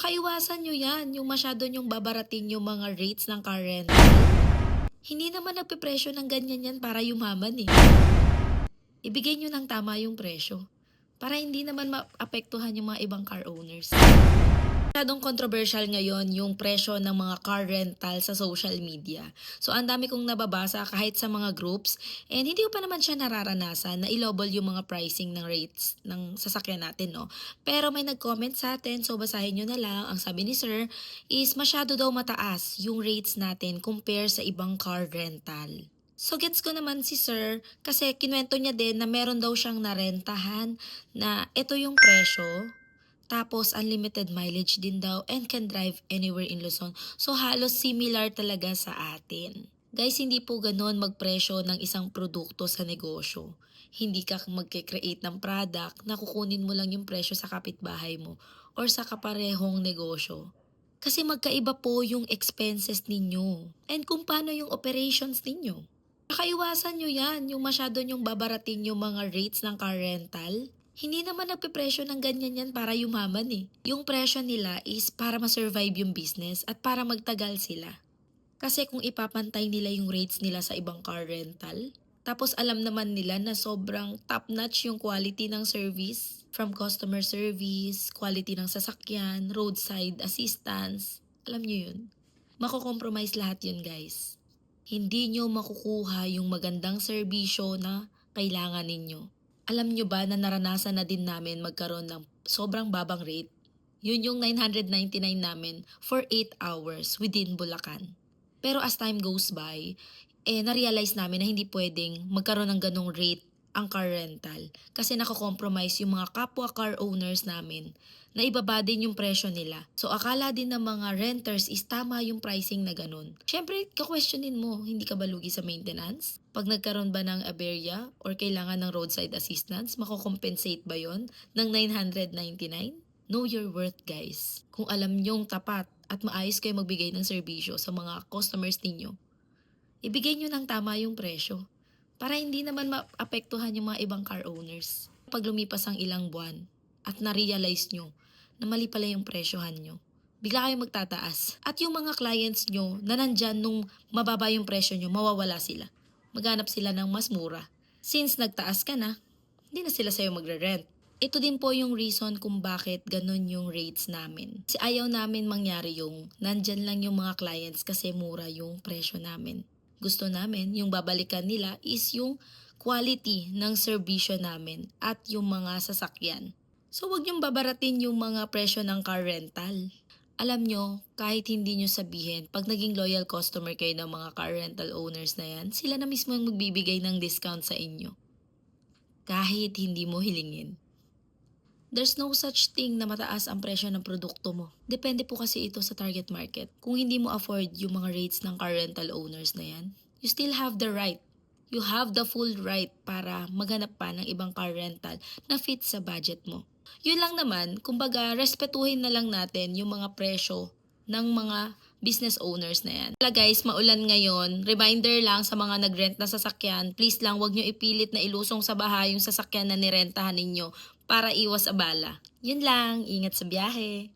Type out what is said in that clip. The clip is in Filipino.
Kakaiwasan nyo yan, yung masyado nyong babarating yung mga rates ng car rental. Hindi naman nagpipresyo ng ganyan yan para yumaman eh. Ibigay nyo ng tama yung presyo para hindi naman maapektuhan yung mga ibang car owners. Masyadong controversial ngayon yung presyo ng mga car rental sa social media. So, ang dami kong nababasa kahit sa mga groups and hindi ko pa naman siya nararanasan na ilobol yung mga pricing ng rates ng sasakyan natin, no? Pero may nag-comment sa atin, so basahin nyo na lang. Ang sabi ni Sir is masyado daw mataas yung rates natin compare sa ibang car rental. So gets ko naman si Sir kasi kinuwento niya din na meron daw siyang narentahan na ito yung presyo. Tapos, unlimited mileage din daw and can drive anywhere in Luzon. So, halos similar talaga sa atin. Guys, hindi po ganon magpresyo ng isang produkto sa negosyo. Hindi ka magke-create ng product na kukunin mo lang yung presyo sa kapitbahay mo or sa kaparehong negosyo. Kasi magkaiba po yung expenses ninyo and kung paano yung operations ninyo. Kakaiwasan nyo yan, yung masyado nyong babarating yung mga rates ng car rental. Hindi naman nagpipresyo ng ganyan yan para yumaman eh. Yung presyo nila is para ma-survive yung business at para magtagal sila. Kasi kung ipapantay nila yung rates nila sa ibang car rental, tapos alam naman nila na sobrang top-notch yung quality ng service, from customer service, quality ng sasakyan, roadside assistance, alam nyo yun. Mako-compromise lahat yun guys. Hindi nyo makukuha yung magandang serbisyo na kailangan ninyo. Alam nyo ba na naranasan na din namin magkaroon ng sobrang babang rate? Yun yung 999 namin for 8 hours within Bulacan. Pero as time goes by, na-realize namin na hindi pwedeng magkaroon ng ganong rate ang car rental. Kasi nakakompromise yung mga kapwa car owners namin na ibaba din yung presyo nila. So akala din ng mga renters is tama yung pricing na ganun. Siyempre, ka-questionin mo, hindi ka ba lugi sa maintenance? Pag nagkaroon ba ng aberya or kailangan ng roadside assistance, mako-compensate ba yon ng 999? Know your worth guys. Kung alam nyong tapat at maayos kayo magbigay ng serbisyo sa mga customers ninyo, ibigay nyo ng tama yung presyo para hindi naman maapektuhan yung mga ibang car owners. Pag lumipas ang ilang buwan at na-realize nyo na mali pala yung presyohan nyo, bigla kayong magtataas. At yung mga clients nyo na nandyan nung mababa yung presyo nyo, mawawala sila. Maghanap sila ng mas mura. Since nagtaas ka na, hindi na sila sa'yo magre-rent. Ito din po yung reason kung bakit ganun yung rates namin. Kasi ayaw namin mangyari yung nandyan lang yung mga clients kasi mura yung presyo namin. Gusto namin yung babalikan nila is yung quality ng serbisyo namin at yung mga sasakyan. So wag niyong babaratin yung mga presyo ng car rental. Alam nyo, kahit hindi nyo sabihin, pag naging loyal customer kayo ng mga car rental owners na yan, sila na mismo yung magbibigay ng discount sa inyo. Kahit hindi mo hilingin. There's no such thing na mataas ang presyo ng produkto mo. Depende po kasi ito sa target market. Kung hindi mo afford yung mga rates ng car rental owners na yan, you still have the right. You have the full right para maghanap pa ng ibang car rental na fit sa budget mo. Yun lang naman, kumbaga respetuhin na lang natin yung mga presyo ng mga business owners na yan. Kaya guys, maulan ngayon. Reminder lang sa mga nagrent na sasakyan, please lang wag nyo ipilit na ilusong sa bahay yung sasakyan na nirentahan ninyo para iwas abala. Yun lang, ingat sa biyahe.